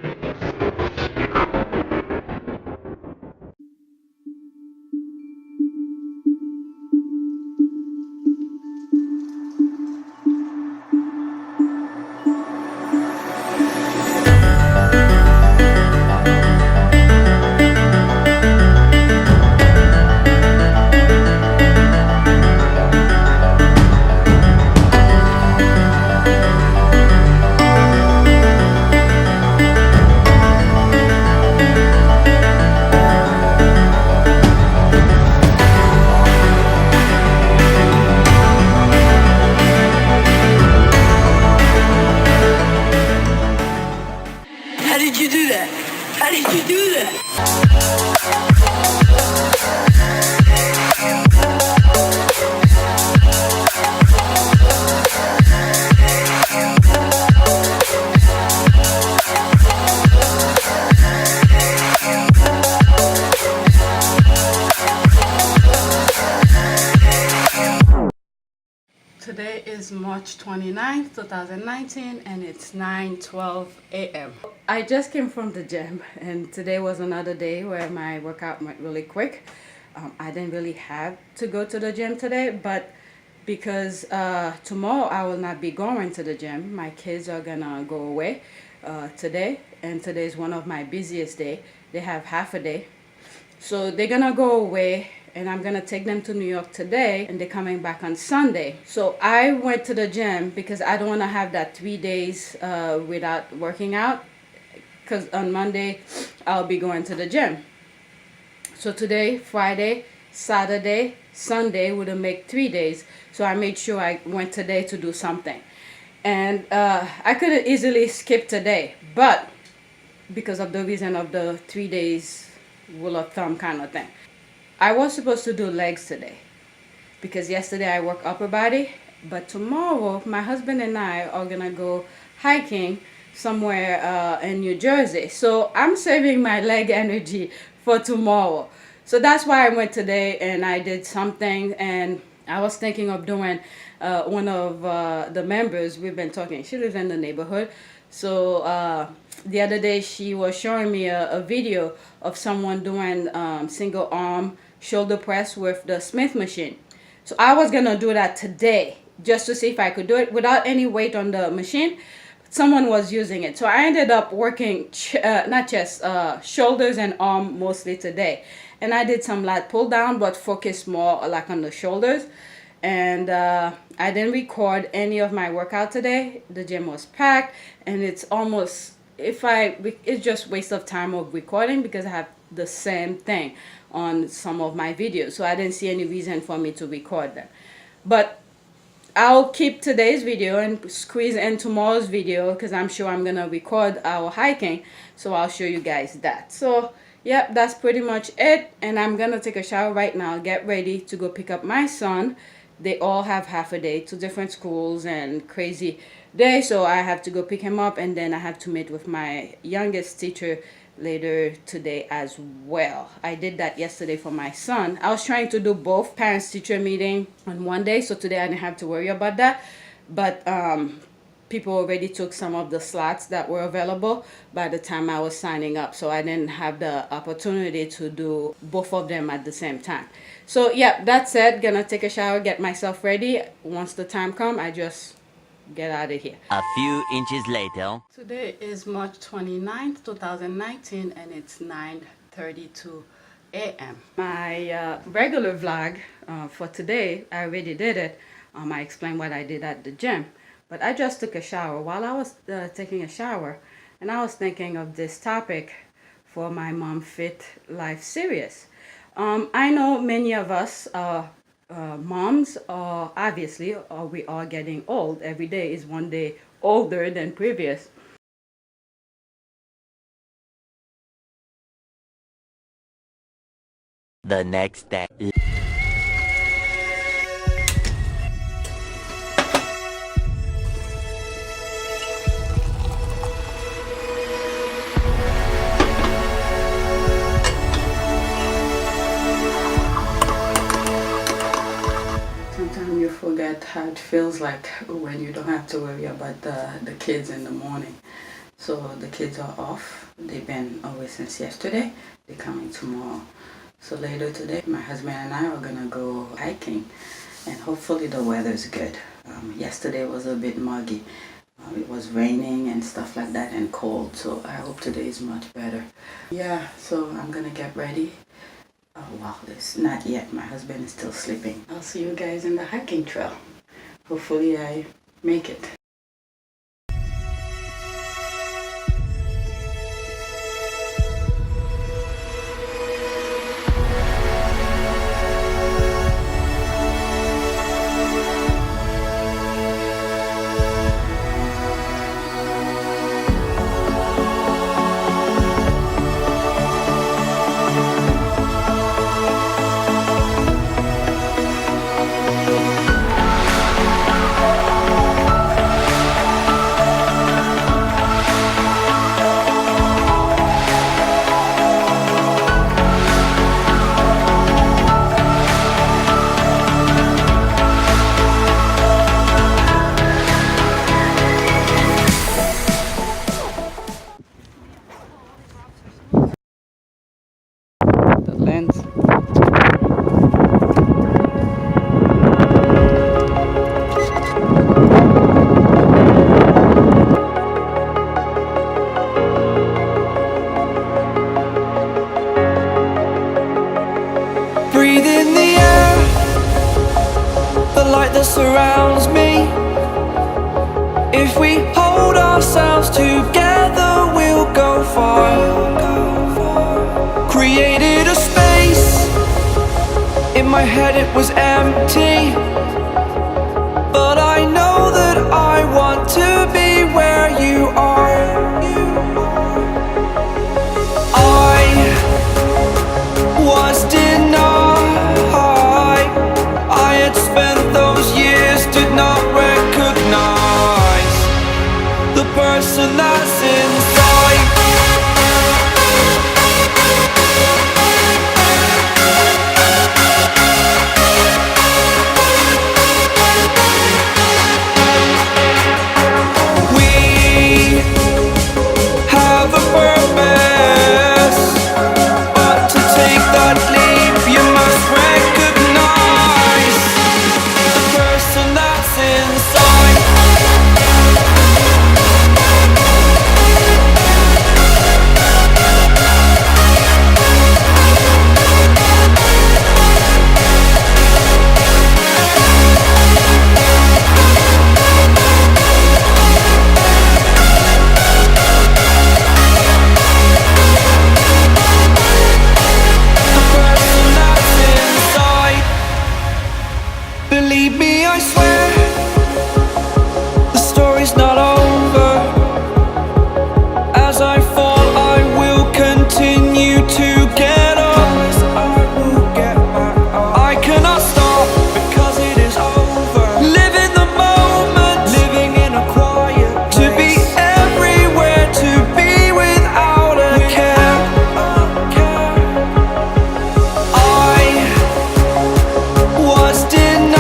How did you do that? How did you do that? Today is March 29th, 2019, and it's 9:12 a.m. I just came from the gym, and today was another day where my workout went really quick. I didn't really have to go to the gym today, but because tomorrow I will not be going to the gym. My kids are gonna go away today, and today is one of my busiest days. They have half a day. So they're gonna go away, and I'm gonna take them to New York today, and they're coming back on Sunday. So I went to the gym because I don't wanna have that 3 days without working out, because on Monday I'll be going to the gym. So today, Friday, Saturday, Sunday would make 3 days. So I made sure I went today to do something. And I could have easily skipped today, but because of the reason of the 3 days rule of thumb kind of thing. I was supposed to do legs today because yesterday I worked upper body, but tomorrow my husband and I are gonna go hiking somewhere in New Jersey. So I'm saving my leg energy for tomorrow. So that's why I went today and I did something, and I was thinking of doing one of the members, we've been talking, she lives in the neighborhood. So the other day she was showing me a video of someone doing single arm shoulder press with the Smith machine. So I was gonna do that today just to see if I could do it without any weight on the machine. Someone was using it, so I ended up working not chest, shoulders and arm mostly today. And I did some lat pull down, but focused more like on the shoulders. And I didn't record any of my workout today. The gym was packed, and it's almost, it's just waste of time of recording because I have the same thing on some of my videos. So I didn't see any reason for me to record them. But I'll keep today's video and squeeze in tomorrow's video because I'm sure I'm gonna record our hiking. So I'll show you guys that. So yep, that's pretty much it. And I'm gonna take a shower right now, get ready to go pick up my son. They all have half a day to different schools and crazy day. So I have to go pick him up, and then I have to meet with my youngest teacher later today as well. I did that yesterday for my son. I was trying to do both parents-teacher meeting on one day, so today I didn't have to worry about that. But people already took some of the slots that were available by the time I was signing up, so I didn't have the opportunity to do both of them at the same time. So yeah, that's it. Gonna take a shower, get myself ready. Once the time comes, I just get out of here. A few inches later. Today is March 29th, 2019, and it's 9:32 a.m. My regular vlog for today, I already did it. I explained what I did at the gym. But I just took a shower. While I was taking a shower, and I was thinking of this topic for my Mom Fit Life series. I know many of us moms are obviously, or we are getting old. Every day is one day older than previous. The next day. Sometimes you forget how it feels like when you don't have to worry about the kids in the morning. So the kids are off. They've been away since yesterday. They're coming tomorrow. So later today, my husband and I are gonna go hiking, and hopefully the weather's good. Yesterday was a bit muggy. It was raining and stuff like that and cold, so I hope today is much better. Yeah, so I'm gonna get ready. Oh wow, it's not yet. My husband is still sleeping. I'll see you guys in the hiking trail. Hopefully I make it. The lens. Breathe in the air, the light that surrounds me. If we hold ourselves together, we'll go far. Created a space, in my head it was empty, but I know that I want to be where you are. I was denied. I had spent those years, did not recognize the person that's inside. We have a purpose, but to take that leap, you must recognize the person that's inside. The person that's inside. Believe me, I swear, the story's not over. As I fall, I will continue to get up. I cannot stop because it is over. Live in the moment, living in a quiet place. To be everywhere, to be without a care. I was denied.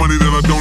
money that I don't